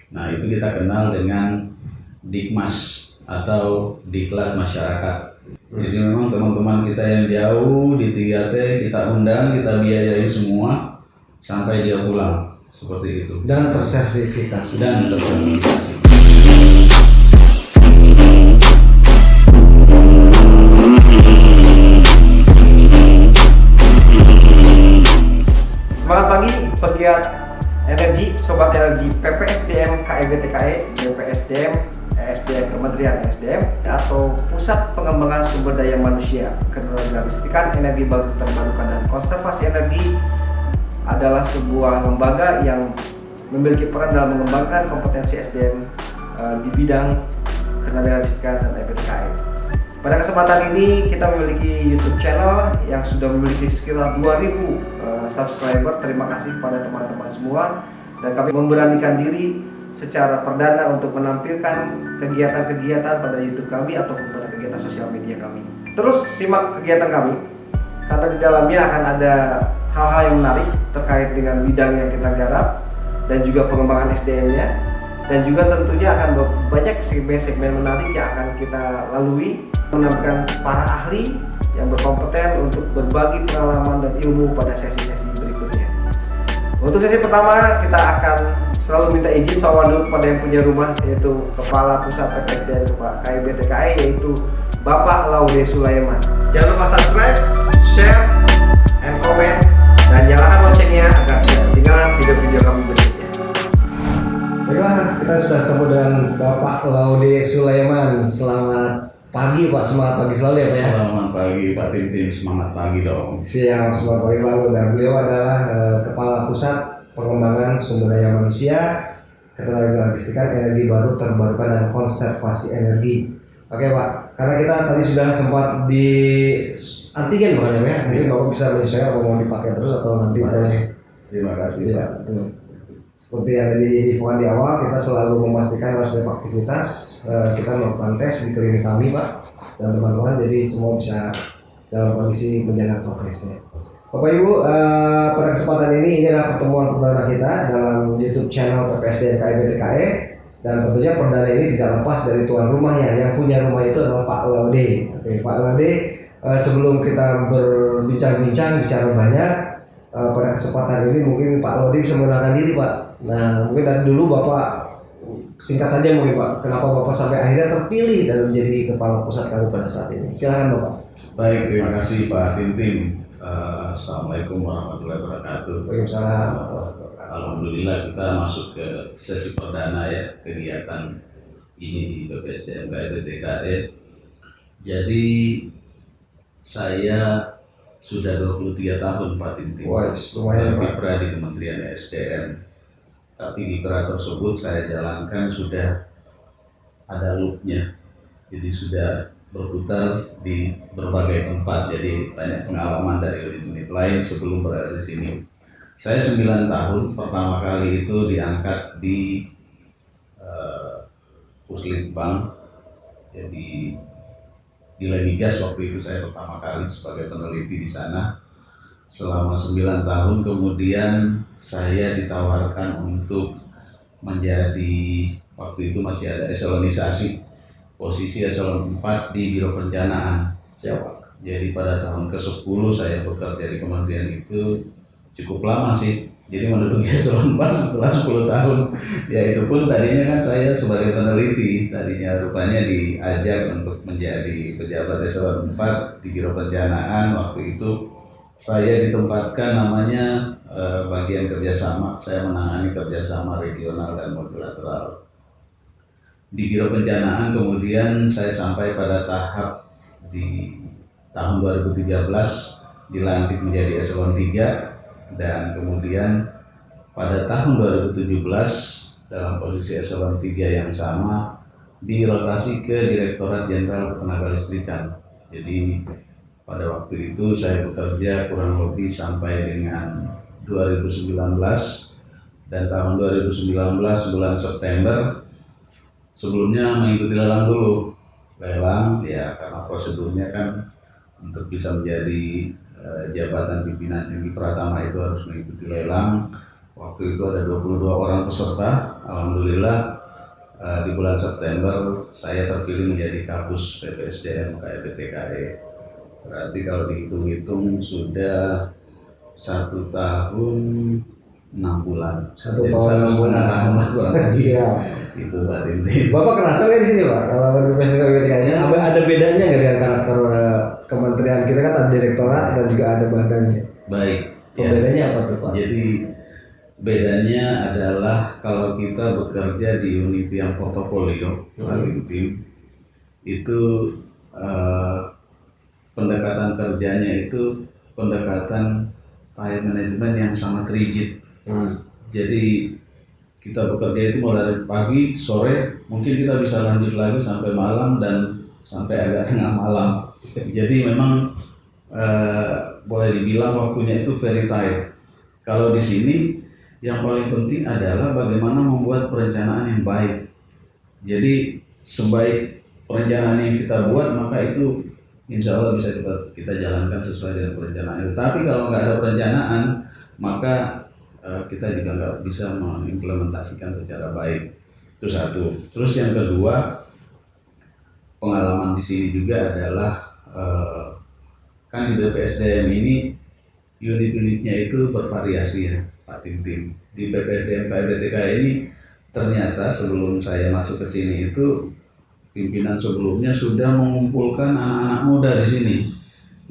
Nah, itu kita kenal dengan Dikmas atau Diklat Masyarakat. Jadi memang teman-teman kita yang jauh di 3T kita undang, kita biayai semua sampai dia pulang, seperti itu. Dan tersertifikasi. Semangat pagi pegiat energi, sobat energi PPSDM KIBTKE, PPSDM ESDM Kementerian ESDM atau Pusat Pengembangan Sumber Daya Manusia, Ketenagalistrikan, Energi Baru Terbarukan dan Konservasi Energi adalah sebuah lembaga yang memiliki peran dalam mengembangkan kompetensi SDM di bidang ketenagalistrikan dan EBTKE. Pada kesempatan ini kita memiliki YouTube channel yang sudah memiliki sekitar 2000 subscriber. Terima kasih kepada teman-teman semua, dan kami memberanikan diri secara perdana untuk menampilkan kegiatan-kegiatan pada YouTube kami ataupun pada kegiatan sosial media kami. Terus simak kegiatan kami, karena di dalamnya akan ada hal-hal yang menarik terkait dengan bidang yang kita garap dan juga pengembangan SDM-nya, dan juga tentunya akan banyak segmen-segmen menarik yang akan kita lalui, menampilkan para ahli yang berkompeten untuk berbagi pengalaman dan ilmu pada sesi-sesi berikutnya. Untuk sesi pertama kita akan selalu minta izin soal dulu kepada yang punya rumah, yaitu Kepala Pusat PPSDM KIBTKE, yaitu Bapak Laude Sulaiman. Jangan lupa subscribe, share, and comment, dan nyalakan loncengnya agar tidak ketinggalan video-video kami berikutnya. Baiklah, kita sudah ketemu dengan Bapak Laude Sulaiman. Selamat pagi Pak, semangat pagi selalu ya Pak ya. Selamat pagi Pak Tintin, semangat pagi dong. Siap, semangat pagi selalu. Dan beliau adalah Kepala Pusat Pengembangan Sumber Daya Manusia, Ketenagalistrikan, Energi Baru Terbarukan dan Konservasi Energi. Oke Pak, karena kita tadi sudah sempat di antigen bukan ya, mungkin Bapak bisa menyesuaikan apa mau dipakai terus atau nanti boleh. Terima kasih. Ya, betul. Seperti yang tadi diinfokan di awal, kita selalu memastikan harus ada aktivitas. Kita melakukan tes di klinik kami Pak dan teman-teman, jadi semua bisa dalam kondisi menjaga progresnya. Bapak Ibu, pada kesempatan ini adalah pertemuan perdana kita dalam YouTube channel PPSDM KIBTKE, dan tentunya perdana ini tidak lepas dari tuan rumahnya. Yang punya rumah itu adalah Pak Laude. Oke, Pak Laude, sebelum kita berbincang-bincang bicara banyak, pada kesempatan ini mungkin Pak Laude bisa mengenalkan diri Pak. Nah, mungkin dari dulu Bapak singkat saja mungkin Pak, kenapa Bapak sampai akhirnya terpilih dan menjadi Kepala Pusat kami pada saat ini. Silakan Bapak. Baik, terima kasih Pak Tintin. Assalamualaikum warahmatullahi wabarakatuh. Waalaikumsalam. Alhamdulillah kita masuk ke sesi perdana ya kegiatan ini di PPSDM KIBTKE. Jadi saya sudah 23 tahun Pak Tintin. Wah, lumayan Pak. Kiprah di Kementerian SDM. Tapi kiprah tersebut saya jalankan sudah ada loopnya. Jadi sudah berputar di berbagai tempat, jadi banyak pengalaman dari unit lain sebelum berada di sini. Saya 9 tahun pertama kali itu diangkat di Puslitbang, jadi di Lemigas waktu itu saya pertama kali sebagai peneliti di sana selama 9 tahun. Kemudian saya ditawarkan untuk menjadi, waktu itu masih ada eselonisasi, posisi eselon 4 di Biro Perencanaan. Siapa? Jadi pada tahun ke-10 saya bekerja di kementerian itu, cukup lama sih. Jadi menduduki eselon 4 setelah 10 tahun. Ya itu pun tadinya kan saya sebagai peneliti, tadinya rupanya diajak untuk menjadi pejabat eselon 4 di Biro Perencanaan. Waktu itu saya ditempatkan namanya bagian kerjasama, saya menangani kerjasama regional dan multilateral di Biro Perencanaan. Kemudian saya sampai pada tahap di tahun 2013 dilantik menjadi eselon 3, dan kemudian pada tahun 2017 dalam posisi eselon 3 yang sama dirotasi ke Direktorat Jenderal Ketenagalistrikan. Jadi pada waktu itu saya bekerja kurang lebih sampai dengan 2019, dan tahun 2019 bulan September sebelumnya mengikuti lelang dulu. Lelang ya karena prosedurnya kan untuk bisa menjadi jabatan pimpinan tinggi Pratama itu harus mengikuti lelang. Waktu itu ada 22 orang peserta, alhamdulillah di bulan September saya terpilih menjadi Kapus PPSDM KEBTKE. Berarti kalau dihitung-hitung sudah 1 tahun 6 bulan. 1 Jadi tahun 6 bulan. tahun lah kurang lebih. Siap. Itu Pak Tintin. Bapak kerasa nggak di sini Pak? Kalau di PPSDM ada bedanya nggak dengan karakter kementerian kita kan ada direktorat dan juga ada badannya. Baik. Bedanya apa tuh Pak? Jadi bedanya adalah kalau kita bekerja di unit yang portofolio paling tim itu pendekatan kerjanya itu pendekatan time management yang sangat rigid. Jadi kita bekerja itu mulai dari pagi, sore, mungkin kita bisa lanjut lagi sampai malam dan sampai agak tengah malam. Jadi memang boleh dibilang waktunya itu very tight. Kalau di sini yang paling penting adalah bagaimana membuat perencanaan yang baik. Jadi sebaik perencanaan yang kita buat maka itu insya Allah bisa kita jalankan sesuai dengan perencanaan itu. Tapi kalau nggak ada perencanaan maka kita juga nggak bisa mengimplementasikan secara baik. Itu satu. Terus yang kedua, pengalaman di sini juga adalah kan di BPSDM ini unit-unitnya itu bervariasi ya Pak Tintin. Di BPSDM KEBTK ini ternyata sebelum saya masuk ke sini itu pimpinan sebelumnya sudah mengumpulkan anak-anak muda di sini.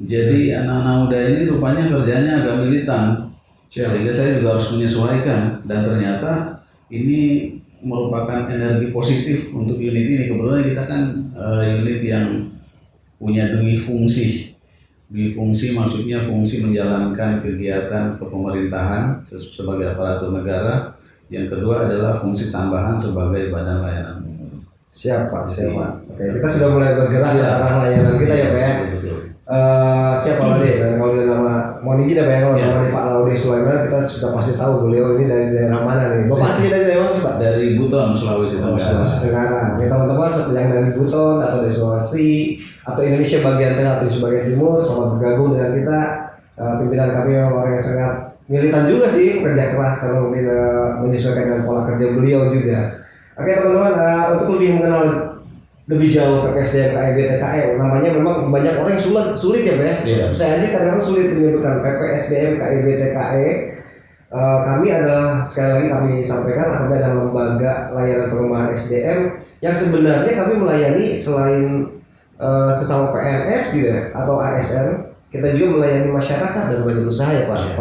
Jadi anak-anak muda ini rupanya kerjanya agak militan. Sehingga saya juga harus menyesuaikan dan ternyata ini merupakan energi positif untuk unit ini. Kebetulan kita kan unit yang punya dui fungsi. Dui fungsi maksudnya fungsi menjalankan kegiatan kepemerintahan sebagai aparatur negara. Yang kedua adalah fungsi tambahan sebagai badan layanan umum. Siap Pak, siap Pak. Oke, kita sudah mulai bergerak ke arah layanan kita ya Pak ya. Betul. Siapa Laude? Dan kalau dia nama, mohon izin ya Pak ya, kalau nama Pak Laude Sulaiman kita sudah pasti tahu beliau ini dari daerah mana nih. Bapak asli dari daerah mana sih Pak? Dari Buton, Sulawesi Tenggara. Sulawesi Tenggara. Oke, teman-teman yang dari Buton atau dari Sulawesi atau Indonesia bagian tengah atau bagian timur, selamat bergabung dengan kita. Pimpinan kami memang orang yang sangat militan juga sih, kerja keras kalau mungkin menyesuaikan dengan pola kerja beliau juga. Oke teman-teman, untuk lebih mengenal lebih jauh PPSDM KEBTKE, namanya memang banyak orang yang sulit ya Pak ya. Iya. Saya aja kadang-kadang sulit menyebutkan PPSDM KEBTKE. Kami adalah sekali lagi kami sampaikan kami adalah lembaga layanan pengembangan SDM yang sebenarnya kami melayani selain sesama PNS gitu ya, atau ASN, kita juga melayani masyarakat dan badan usaha ya Pak.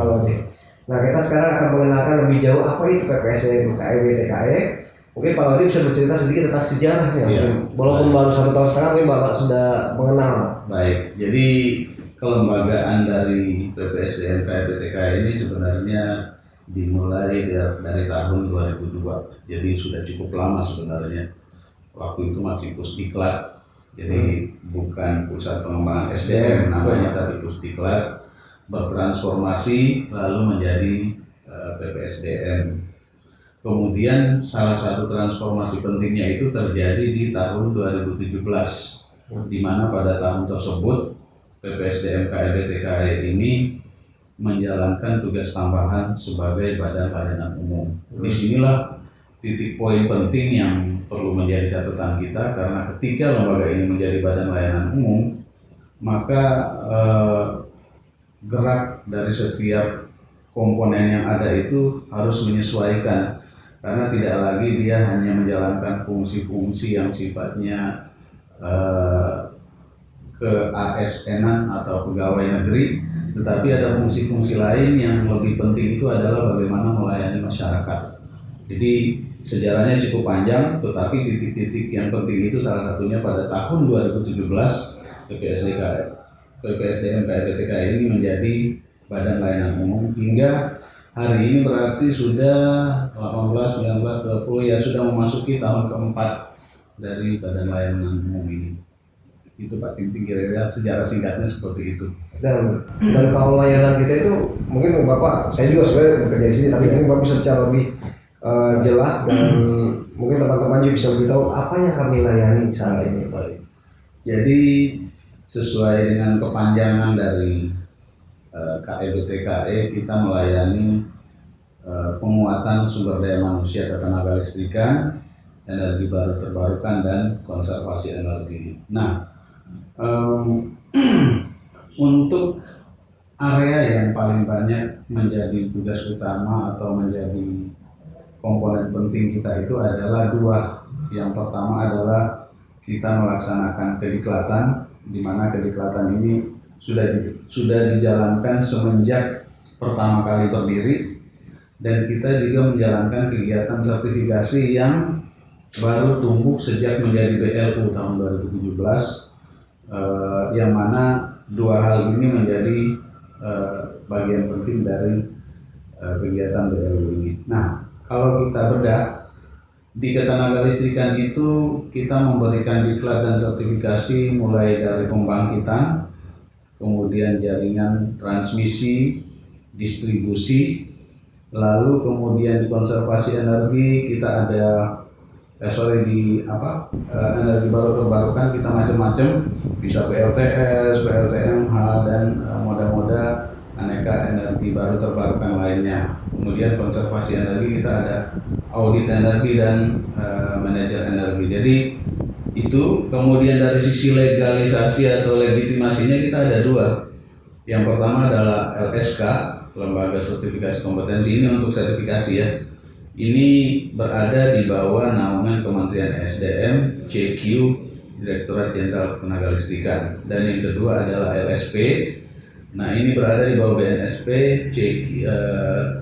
Nah kita sekarang akan mengenalkan lebih jauh apa itu PPSDM KEBTKE. Mungkin Pak Laude bisa bercerita sedikit tentang sejarahnya. Iya. Walaupun baru 1 tahun setengah, mungkin Bapak sudah mengenal. Baik, jadi kelembagaan dari PPSDM KEBTK ini sebenarnya dimulai dari tahun 2002. Jadi sudah cukup lama sebenarnya. Waktu itu masih Pusdiklat. Jadi bukan Pusat Pengembangan SDM namanya, tapi Pusdiklat bertransformasi lalu menjadi PPSDM. Kemudian salah satu transformasi pentingnya itu terjadi di tahun 2017, di mana pada tahun tersebut PPSDM KEBTKE ini menjalankan tugas tambahan sebagai badan layanan umum. Disinilah titik poin penting yang perlu menjadi catatan kita, karena ketika lembaga ini menjadi badan layanan umum, maka gerak dari setiap komponen yang ada itu harus menyesuaikan. Karena tidak lagi dia hanya menjalankan fungsi-fungsi yang sifatnya ke ASN-an atau pegawai negeri, tetapi ada fungsi-fungsi lain yang lebih penting itu adalah bagaimana melayani masyarakat. Jadi sejarahnya cukup panjang, tetapi titik-titik yang penting itu salah satunya pada tahun 2017 PPSDM KEBTK ini menjadi badan layanan umum hingga hari ini berarti sudah 18, 19, 20 ya sudah memasuki tahun keempat dari badan layanan umum ini. Itu Pak Tintin kira-kira sejarah singkatnya seperti itu. Dan kalau layanan kita itu mungkin Bapak, saya juga sebenarnya bekerja di sini, tapi mungkin Bapak bisa bicara lebih jelas dan mungkin teman-teman juga bisa lebih tahu apa yang kami layani saat ini Pak. Jadi sesuai dengan kepanjangan dari KEBTKE, kita melayani penguatan sumber daya manusia ketenaga listrikan, energi baru terbarukan, dan konservasi energi. Nah, untuk area yang paling banyak menjadi tugas utama atau menjadi komponen penting kita itu adalah dua. Yang pertama adalah kita melaksanakan kediklatan, di mana kediklatan ini sudah dijalankan semenjak pertama kali berdiri, dan kita juga menjalankan kegiatan sertifikasi yang baru tumbuh sejak menjadi BLU tahun 2017, yang mana dua hal ini menjadi bagian penting dari kegiatan BLU ini. Nah, kalau kita bedah di ketenaga listrikan itu, kita memberikan diklat dan sertifikasi mulai dari pembangkitan, kemudian jaringan transmisi, distribusi, lalu kemudian di konservasi energi kita ada energi baru terbarukan, kita macam-macam, bisa PLTS, PLTMH, dan moda-moda aneka energi baru terbarukan lainnya. Kemudian konservasi energi kita ada audit energi dan manajer energi. Jadi itu. Kemudian dari sisi legalisasi atau legitimasinya kita ada dua. Yang pertama adalah LSK, Lembaga Sertifikasi Kompetensi. Ini untuk sertifikasi ya. Ini berada di bawah naungan Kementerian SDM, CQ, Direktorat Jenderal Tenaga Listrikan. Dan yang kedua adalah LSP. Nah, ini berada di bawah BNSP,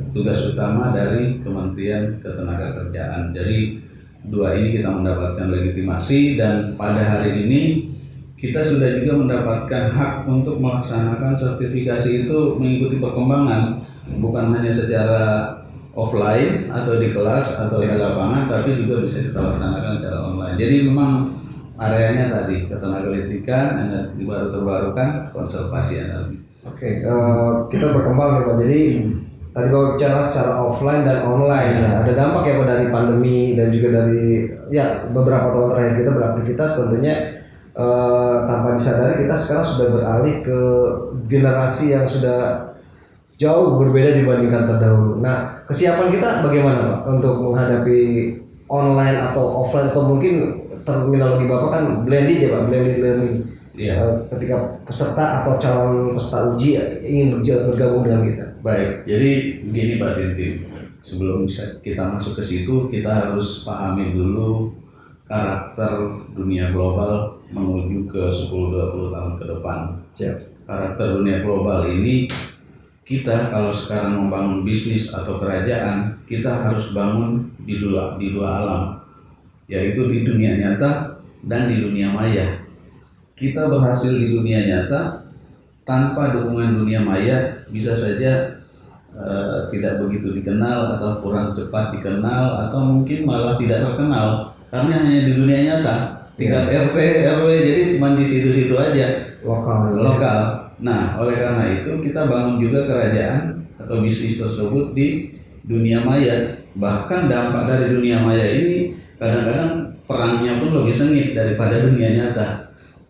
tugas utama dari Kementerian Ketenagakerjaan. Jadi dua ini kita mendapatkan legitimasi, dan pada hari ini kita sudah juga mendapatkan hak untuk melaksanakan sertifikasi itu mengikuti perkembangan, bukan hanya secara offline atau di kelas atau di lapangan, tapi juga bisa kita laksanakan secara online. Jadi memang areanya tadi ketenaga listrikan, energi baru terbarukan, konservasi energi. Oke, kita berkembang ya Pak. Jadi tadi Bapak bicara secara offline dan online. Nah, ada dampak ya Pak dari pandemi dan juga dari beberapa tahun terakhir kita beraktivitas, tentunya tanpa disadari kita sekarang sudah beralih ke generasi yang sudah jauh berbeda dibandingkan terdahulu. Nah, kesiapan kita bagaimana Pak untuk menghadapi online atau offline, atau mungkin terminologi Bapak kan blended ya Pak, blended learning. Ketika peserta atau calon peserta uji ingin bergabung dengan kita. Baik, jadi begini Pak Tintin, sebelum kita masuk ke situ, kita harus pahami dulu karakter dunia global menuju ke 10-20 tahun ke depan. Siap. Karakter dunia global ini, kita kalau sekarang membangun bisnis atau kerajaan, kita harus bangun di dua alam, yaitu di dunia nyata dan di dunia maya. Kita berhasil di dunia nyata, tanpa dukungan dunia maya bisa saja tidak begitu dikenal atau kurang cepat dikenal, atau mungkin malah tidak terkenal karena hanya di dunia nyata, tingkat RT, RW, jadi cuma di situ-situ aja, lokal. Nah, oleh karena itu kita bangun juga kerajaan atau bisnis tersebut di dunia maya. Bahkan dampak dari dunia maya ini kadang-kadang perangnya pun lebih sengit daripada dunia nyata.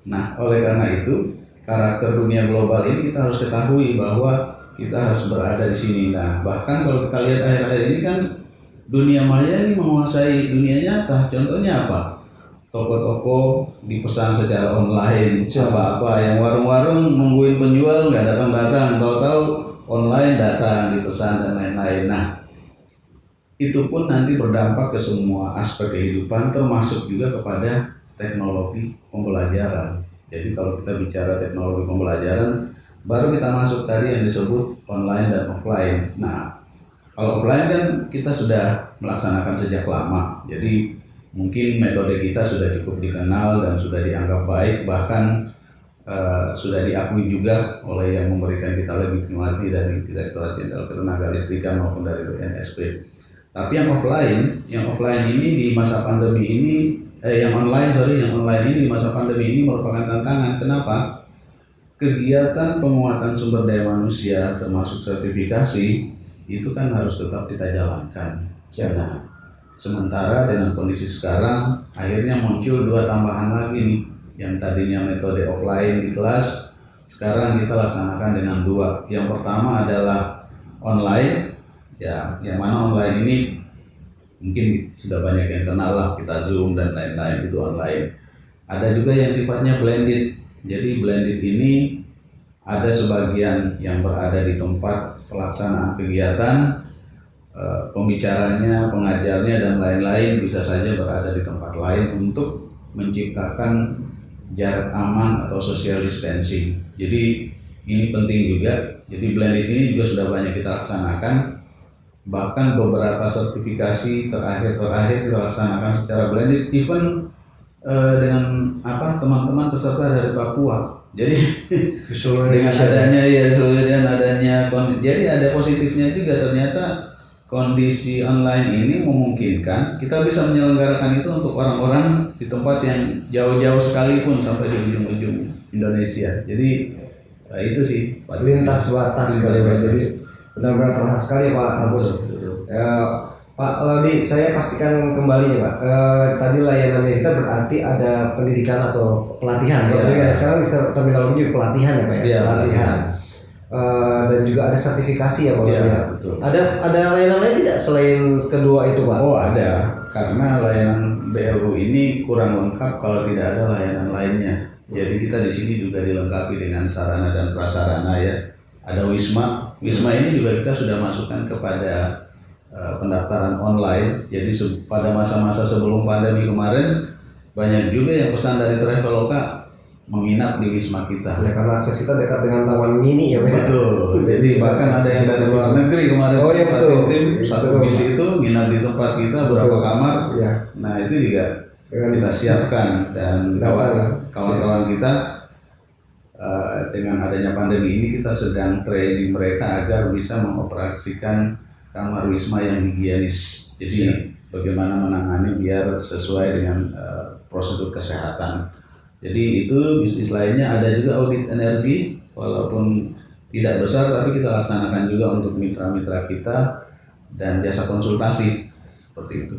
Nah, oleh karena itu karakter dunia global ini kita harus ketahui bahwa kita harus berada di sini. Nah, bahkan kalau kita lihat akhir-akhir ini kan dunia maya ini menguasai dunia nyata. Contohnya apa? Toko-toko dipesan secara online, apa yang warung-warung nungguin penjual nggak datang-datang, tahu-tahu online datang, dipesan dan lain-lain. Nah, itu pun nanti berdampak ke semua aspek kehidupan, termasuk juga kepada teknologi pembelajaran. Jadi kalau kita bicara teknologi pembelajaran, baru kita masuk tadi yang disebut online dan offline. Nah, kalau offline kan kita sudah melaksanakan sejak lama. Jadi mungkin metode kita sudah cukup dikenal dan sudah dianggap baik, bahkan sudah diakui juga oleh yang memberikan kita legitimasi dari Direktorat Jenderal Ketenaga Listrikan maupun dari BNSP. Tapi yang offline ini di masa pandemi ini, yang online ini di masa pandemi ini merupakan tantangan. Kenapa? Kegiatan penguatan sumber daya manusia termasuk sertifikasi itu kan harus tetap kita jalankan. Nah, sementara dengan kondisi sekarang akhirnya muncul dua tambahan lagi nih, yang tadinya metode offline di kelas, sekarang kita laksanakan dengan dua. Yang pertama adalah online, Ya, yang mana online ini mungkin sudah banyak yang kenal lah, kita Zoom dan lain-lain itu online. Ada juga yang sifatnya blended. Jadi blended ini ada sebagian yang berada di tempat pelaksanaan kegiatan, pembicaranya, pengajarnya dan lain-lain bisa saja berada di tempat lain untuk menciptakan jarak aman atau social distancing. Jadi ini penting juga. Jadi blended ini juga sudah banyak kita laksanakan. Bahkan beberapa sertifikasi terakhir kita laksanakan secara blended, even dengan teman-teman peserta dari Papua. Jadi dengan adanya jadi ada positifnya juga, ternyata kondisi online ini memungkinkan kita bisa menyelenggarakan itu untuk orang-orang di tempat yang jauh-jauh sekalipun sampai di ujung-ujung Indonesia. Jadi itu sih lintas batas sekali Pak. Jadi benar-benar terasa sekali Pak Agus. Pak Laudi, saya pastikan kembali nih Pak. Tadi layanannya kita berarti ada pendidikan atau pelatihan. Ya. Sekarang terminologi pelatihan ya Pak ya. Pelatihan. Dan juga ada sertifikasi ya Pak. Ya, betul. Ada layanan lain tidak selain kedua itu Pak? Oh ada, karena layanan BLU ini kurang lengkap kalau tidak ada layanan lainnya. Jadi kita di sini juga dilengkapi dengan sarana dan prasarana ya. Ada Wisma ini juga kita sudah masukkan kepada pendaftaran online. Jadi pada masa-masa sebelum pandemi kemarin banyak juga yang pesan dari Traveloka menginap di Wisma kita. Ya karena akses kita dekat dengan Taman Mini ya Pak. Betul. Jadi bahkan ada yang dari luar negeri kemarin. Oh iya betul. Tim satu misi itu nginap di tempat kita beberapa kamar. Ya. Nah itu juga kita siapkan dan kawan-kawan kita dengan adanya pandemi ini kita sedang training mereka agar bisa mengoperasikan kamar wisma yang higienis. Jadi bagaimana menangani biar sesuai dengan prosedur kesehatan. Jadi itu bisnis lainnya. Ada juga audit energi, walaupun tidak besar tapi kita laksanakan juga untuk mitra-mitra kita dan jasa konsultasi seperti itu.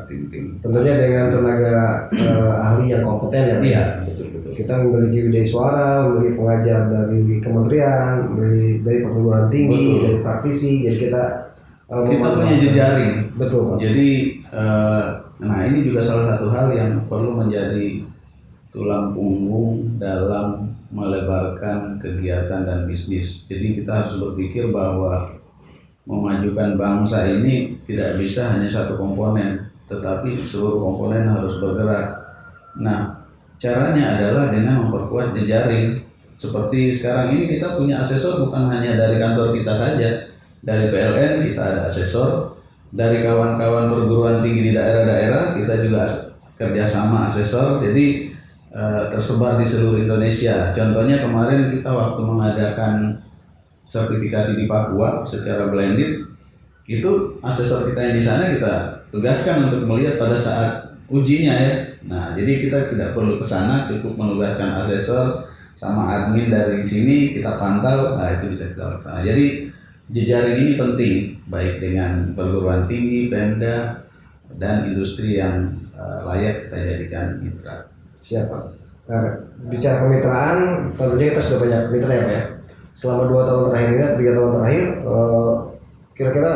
Tim-tim. Tentunya dengan tenaga ahli yang kompeten ya Pak. Iya, betul. Kita memiliki Widya Suara, memiliki pengajar dari kementerian, dari perguruan tinggi, betul. Dari praktisi. Jadi kita punya jejaring. Betul Pak. Jadi nah ini juga salah satu hal yang perlu menjadi tulang punggung dalam melebarkan kegiatan dan bisnis. Jadi kita harus berpikir bahwa memajukan bangsa ini tidak bisa hanya satu komponen, tetapi seluruh komponen harus bergerak. Nah, caranya adalah dengan memperkuat jejaring. Seperti sekarang ini kita punya asesor bukan hanya dari kantor kita saja. Dari PLN kita ada asesor, dari kawan-kawan perguruan tinggi di daerah-daerah kita juga kerjasama asesor. Jadi tersebar di seluruh Indonesia. Contohnya kemarin kita waktu mengadakan sertifikasi di Papua secara blended, itu asesor kita yang di sana kita tugaskan untuk melihat pada saat ujinya ya. Nah, jadi kita tidak perlu ke sana, cukup menugaskan asesor sama admin dari sini kita pantau. Nah, itu bisa kita laksanakan. Jadi jejaring ini penting baik dengan perguruan tinggi, Pemda dan industri yang layak kita jadikan mitra. Siapa? Nah, bicara kemitraan, tentunya kita sudah banyak mitra ya Pak ya. Selama 2 tahun terakhir ini, 3 tahun terakhir, kira-kira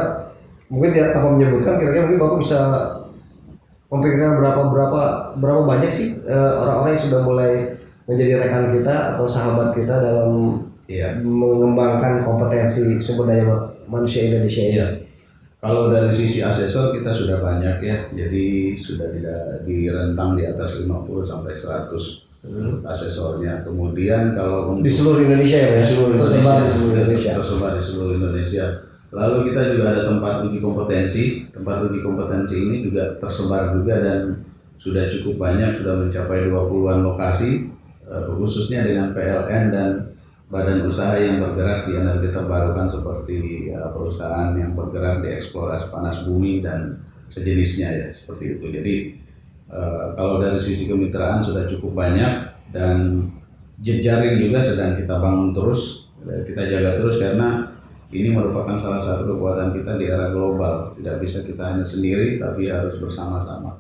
mungkin tidak tanpa menyebutkan, kira-kira mungkin Bapak bisa memikirkan berapa banyak sih orang-orang yang sudah mulai menjadi rekan kita atau sahabat kita dalam mengembangkan kompetensi sumber daya manusia Indonesia ini. Iya. Kalau dari sisi asesor kita sudah banyak ya, jadi sudah tidak direntang di atas 50 sampai 100 asesornya. Kemudian kalau di seluruh Indonesia ya, tersebar di seluruh Indonesia. Tersebar di seluruh Indonesia. Lalu kita juga ada tempat uji kompetensi. Tempat uji kompetensi ini juga tersebar juga dan sudah cukup banyak, sudah mencapai 20-an lokasi, khususnya dengan PLN dan badan usaha yang bergerak di energi terbarukan seperti perusahaan yang bergerak di eksplorasi panas bumi dan sejenisnya ya, seperti itu. Jadi kalau dari sisi kemitraan sudah cukup banyak dan jejaring juga sedang kita bangun terus, kita jaga terus karena ini merupakan salah satu kekuatan kita di era global. Tidak bisa kita hanya sendiri tapi harus bersama-sama.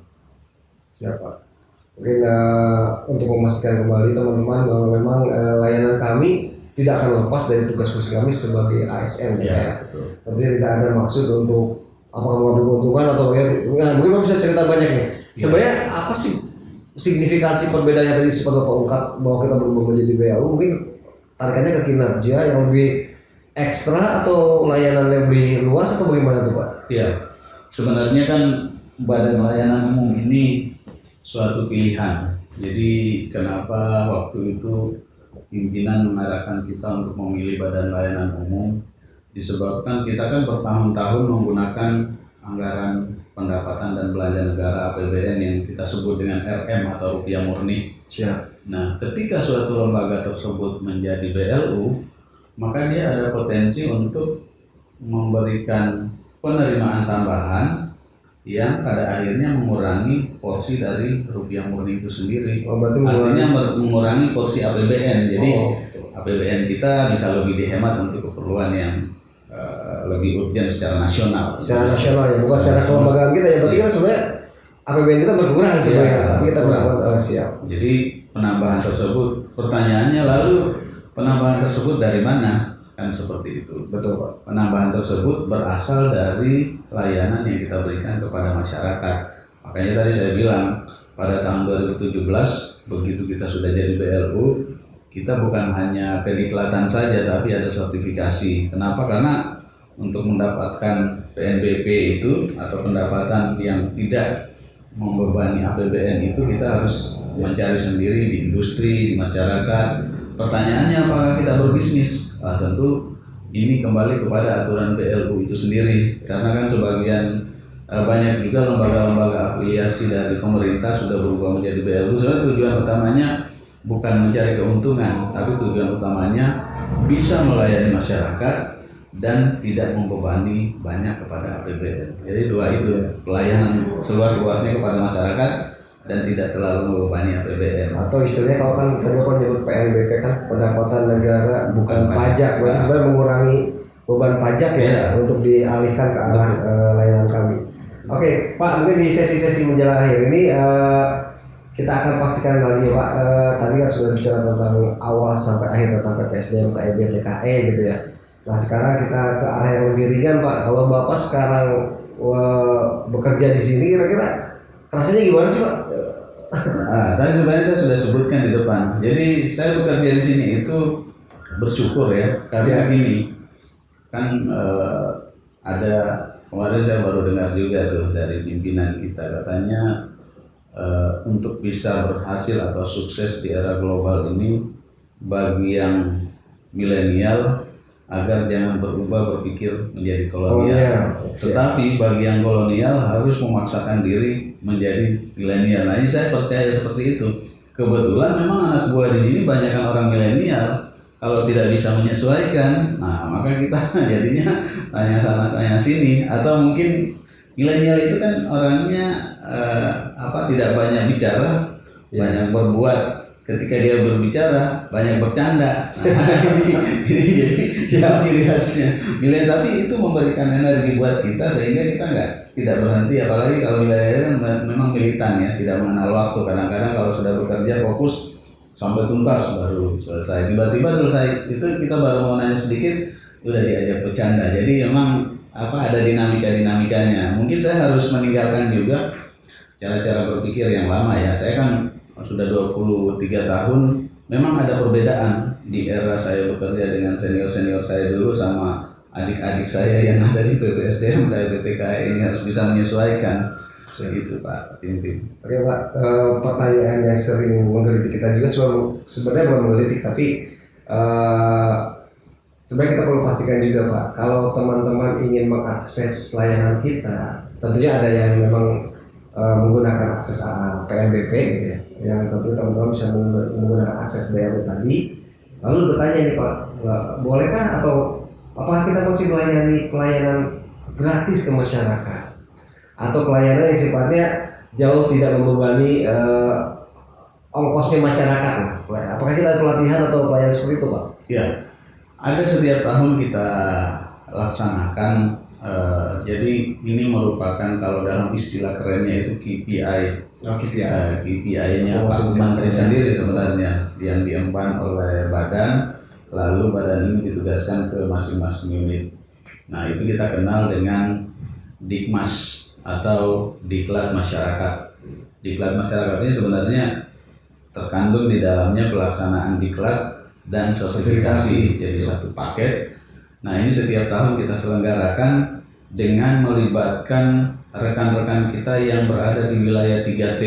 Siapa? Mungkin untuk memastikan kembali teman-teman bahwa memang layanan kami tidak akan lepas dari tugas fungsi kami sebagai ASN ya. Betul. Tentunya tidak ada maksud untuk apakah mengambil keuntungan atau mungkin Bapak bisa cerita banyak nih. Sebenarnya apa sih signifikansi perbedaannya tadi seperti Bapak ungkap bahwa kita berubah menjadi BLU, mungkin tarikannya ke kinerja yang lebih ekstra atau layanan yang lebih luas atau bagaimana tuh Pak? Iya, sebenarnya kan Badan Layanan Umum ini suatu pilihan. Jadi kenapa waktu itu pimpinan mengarahkan kita untuk memilih Badan Layanan Umum, disebabkan kita kan bertahun-tahun menggunakan anggaran pendapatan dan belanja negara APBN yang kita sebut dengan RM atau rupiah murni. Siap. Nah, ketika suatu lembaga tersebut menjadi BLU, maka dia ada potensi untuk memberikan penerimaan tambahan yang pada akhirnya mengurangi porsi dari rupiah murni itu sendiri. Artinya mengurangi porsi APBN. Jadi APBN kita bisa lebih dihemat untuk keperluan yang lebih urgent secara nasional. Secara nasional ya, bukan secara kelembagaan kita ya. Berarti kan sebenarnya APBN kita berkurang sebenarnya, tapi kita berkurang. Siap. Jadi penambahan tersebut, pertanyaannya lalu penambahan tersebut dari mana? Kan seperti itu. Betul Pak. Penambahan tersebut berasal dari layanan yang kita berikan kepada masyarakat. Makanya tadi saya bilang pada tahun 2017 begitu kita sudah jadi BLU, kita bukan hanya pediklatan saja tapi ada sertifikasi. Kenapa? Karena untuk mendapatkan PNBP itu atau pendapatan yang tidak membebani APBN itu kita harus mencari sendiri di industri, di masyarakat. Pertanyaannya apakah kita berbisnis? Tentu ini kembali kepada aturan BLU itu sendiri, karena kan sebagian banyak juga lembaga-lembaga afiliasi dari pemerintah sudah berubah menjadi BLU. Sebenarnya tujuan utamanya bukan mencari keuntungan, tapi tujuan utamanya bisa melayani masyarakat dan tidak membebani banyak kepada APBN. Jadi dua itu, pelayanan seluas-luasnya kepada masyarakat dan tidak terlalu membebani APBN. Atau istilahnya kalau kan tadi Bapak nyebut PNBP kan pendapatan negara bukan pajak, berarti sebenarnya mengurangi beban pajak ya untuk dialihkan ke arah layanan kami. Oke Pak, mungkin di sesi-sesi menjelang akhir ini kita akan pastikan lagi Pak, tadi kan sudah bicara tentang awal sampai akhir tentang PTSDM, KEB, TKE gitu ya. Nah sekarang kita ke arah yang lebih ringan Pak. Kalau Bapak sekarang bekerja di sini kira-kira rasanya gimana sih Pak? Tadi sebenarnya saya sudah sebutkan di depan. Jadi saya bekerja di sini itu bersyukur ya, karena gini kan ada kemarin saya baru dengar juga tuh dari pimpinan kita katanya untuk bisa berhasil atau sukses di era global ini bagi yang milenial agar jangan berubah berpikir menjadi kolonial. Tetapi bagi yang kolonial harus memaksakan diri menjadi milenial. Nah ini saya percaya seperti itu. Kebetulan memang anak buah di sini banyak orang milenial. Kalau tidak bisa menyesuaikan, nah maka kita jadinya tanya sana tanya sini. Atau mungkin milenial itu kan orangnya tidak banyak bicara, banyak berbuat. Ketika dia berbicara banyak bercanda. Ini jadi ciri khasnya milenial, tapi itu memberikan energi buat kita sehingga kita tidak berhenti, apalagi kalau milenial kan memang militan ya, tidak mengenal waktu. Kadang-kadang kalau sudah bekerja fokus sampai tuntas baru selesai. Tiba-tiba selesai itu kita baru mau nanya sedikit udah diajak bercanda. Jadi memang ada dinamikanya. Mungkin saya harus meninggalkan juga cara-cara berpikir yang lama ya. Saya kan sudah 23 tahun, memang ada perbedaan di era saya bekerja dengan senior-senior saya dulu sama adik-adik saya yang ada di PPSDM dan BTKE ini harus bisa menyesuaikan. Begitu Pak Tintin. Oke Pak, pertanyaan yang sering menggelitik kita juga sebenarnya bukan menggelitik tapi sebenarnya kita perlu pastikan juga Pak, kalau teman-teman ingin mengakses layanan kita, tentunya ada yang memang menggunakan akses PNBP gitu ya, yang tentunya teman-teman bisa menggunakan akses BLU tadi. Lalu bertanya nih Pak, bolehkah atau apakah kita masih melayani pelayanan gratis ke masyarakat atau pelayanan yang sifatnya jauh tidak membebani ongkosnya masyarakat? Apakah kita ada pelatihan atau pelayanan seperti itu Pak? Ya, ada setiap tahun kita laksanakan. Jadi ini merupakan kalau dalam istilah kerennya itu KPI. KPI-nya Pak Menteri sendiri sebenarnya yang diemban oleh badan lalu badan ini ditugaskan ke masing-masing unit. Nah, itu kita kenal dengan Dikmas atau Diklat Masyarakat. Diklat Masyarakat ini sebenarnya terkandung di dalamnya pelaksanaan diklat dan sertifikasi, jadi satu paket. Nah, ini setiap tahun kita selenggarakan dengan melibatkan rekan-rekan kita yang berada di wilayah 3T.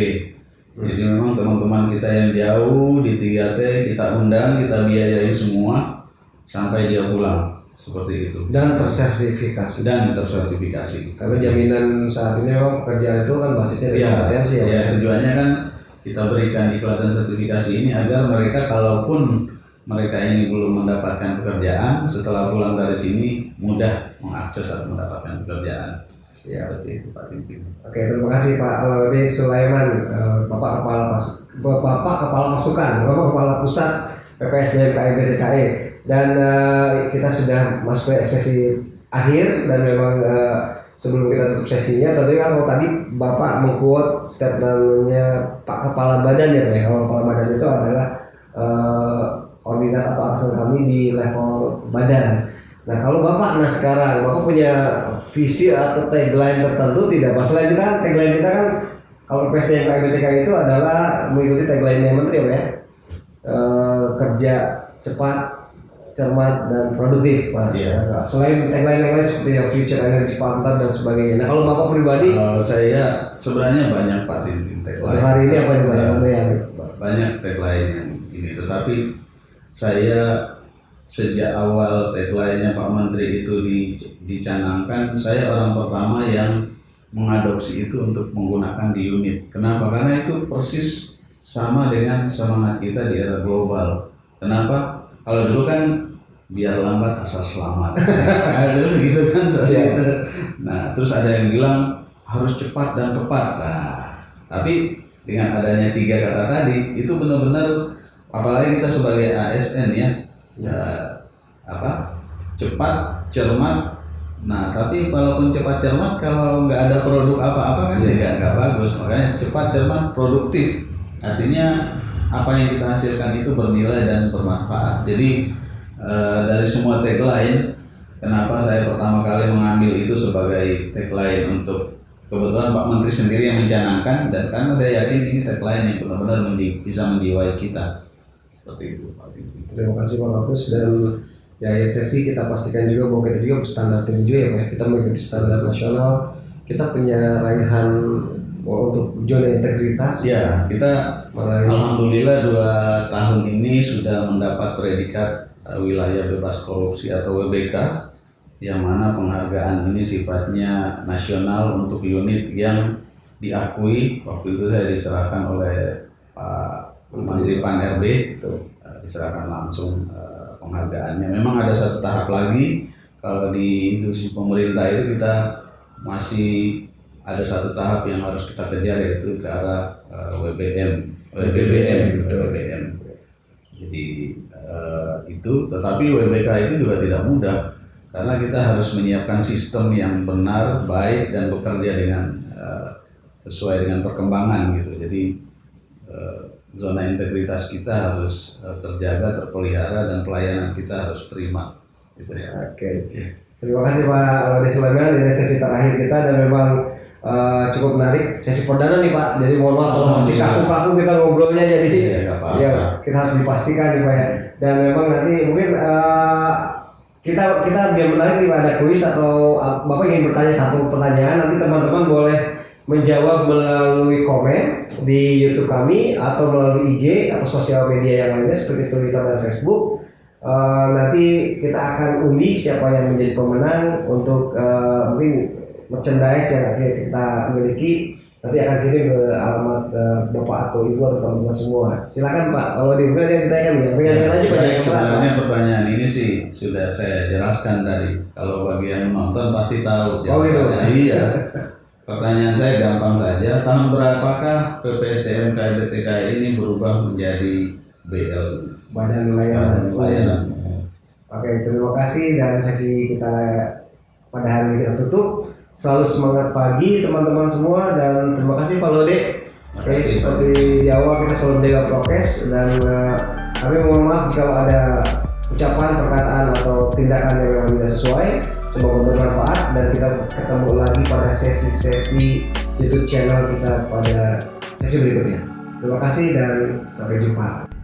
Jadi memang teman-teman kita yang jauh di 3T kita undang, kita biayai semua sampai dia pulang, seperti itu. Dan tersertifikasi. Karena Karena jaminan saat ini memang pekerjaan itu kan basisnya dari kompetensi ya. Ya, tujuannya kan kita berikan diklat dan sertifikasi ini agar mereka kalaupun mereka ini belum mendapatkan pekerjaan, setelah pulang dari sini mudah mengakses atau mendapatkan pekerjaan. Seperti itu Pak Pimpin. Oke, terima kasih Pak Laude Sulaiman, Bapak Kepala Pasukan, Bapak Kepala Pusat PPSDM KIB TKI. Dan kita sudah masuk ke sesi akhir, dan memang sebelum kita tutup sesinya, tentunya kalau tadi Bapak mengquote statementnya Pak Kepala Badan ya Pak ya. Kalau Kepala Badan itu adalah koordinat atau atasan kami di level badan. Nah kalau Bapak, sekarang Bapak punya visi atau tagline tertentu tidak? Masalah kita kan, tagline kita kan kalau PPSDM KIBTK itu adalah mengikuti tagline Menteri ya Pak ya. Kerja cepat, cermat, dan produktif Pak. Iya. Selain tagline yang lain seperti future energy partner dan sebagainya. Nah kalau Bapak pribadi, Saya sebenarnya banyak Pak Tintin tagline. untuk hari ini apa yang Banyak tagline yang ini, tetapi saya sejak awal tagline-nya Pak Menteri itu dicanangkan, saya orang pertama yang mengadopsi itu untuk menggunakan di unit. Kenapa? Karena itu persis sama dengan semangat kita di era global. Kenapa? Kalau dulu kan biar lambat asal selamat. Nah, dulu gitu kan. Nah, terus ada yang bilang harus cepat dan tepat. Nah, tapi dengan adanya 3 kata tadi, itu benar-benar, apalagi kita sebagai ASN ya, cepat, cermat. Nah, tapi walaupun cepat cermat, kalau nggak ada produk apa-apa kan nggak bagus. Makanya cepat, cermat, produktif. Artinya apa yang kita hasilkan itu bernilai dan bermanfaat. Jadi dari semua tagline, kenapa saya pertama kali mengambil itu sebagai tagline untuk, kebetulan Pak Menteri sendiri yang mencanangkan, dan karena saya yakin ini tagline yang benar-benar bisa menjiwai kita. Seperti itu Pak. Terima kasih Pak Kapus. Dan ya sesi kita pastikan juga bahwa kita juga berstandar tinggi juga ya Pak. Kita mengikuti standar nasional. Kita punya raihan untuk zona integritas. Ya, kita alhamdulillah 2 tahun ini sudah mendapat predikat wilayah bebas korupsi atau WBK, yang mana penghargaan ini sifatnya nasional untuk unit yang diakui. Waktu itu saya diserahkan oleh Pak Menteri Pan-RB, itu diserahkan langsung penghargaannya. Memang ada 1 tahap lagi, kalau di institusi pemerintah itu kita masih ada 1 tahap yang harus kita kejar, yaitu ke arah WBM. Jadi itu, tetapi WBK itu juga tidak mudah, karena kita harus menyiapkan sistem yang benar, baik, dan bekerja dengan sesuai dengan perkembangan gitu. Jadi zona integritas kita harus terjaga, terpelihara, dan pelayanan kita harus prima. Gitu. Oke. Terima kasih Pak Laude Sulaiman. Ini sesi terakhir kita, dan memang cukup menarik, sesi perdana nih Pak. Jadi mohon maaf kalau masih kaku-kaku kita ngobrolnya, jadi ya kita harus dipastikan nih Pak ya. Dan memang nanti mungkin kita biar menarik nih Pak, ada kuis atau Bapak ingin bertanya 1 pertanyaan, nanti teman-teman boleh menjawab melalui komen di YouTube kami atau melalui IG atau sosial media yang lainnya seperti Twitter dan Facebook. Nanti kita akan undi siapa yang menjadi pemenang untuk mungkin merchandise yang akhirnya kita miliki. Nanti akan kirim ke alamat Bapak atau Ibu atau teman-teman semua. Silakan Pak, kalau mungkin ada yang ditanyakan ya, tanyakan aja Pak. Sebenarnya pertanyaan ini sih sudah saya jelaskan tadi. Kalau bagi yang menonton pasti tahu. Oh gitu. Iya. Pertanyaan saya gampang saja. Tahun berapakah PPSDM KIBTK ini berubah menjadi BL? Badan Layanan. Oke, terima kasih, dan sesi kita pada hari ini kita tutup. Selalu semangat pagi teman-teman semua, dan terima kasih Pak Laude. Oke, seperti di awal kita selalu menjaga prokes, dan kami mohon maaf jika ada ucapan, perkataan atau tindakan yang memang tidak sesuai. Semoga bermanfaat dan kita ketemu lagi pada sesi-sesi YouTube channel kita pada sesi berikutnya. Terima kasih dan sampai jumpa.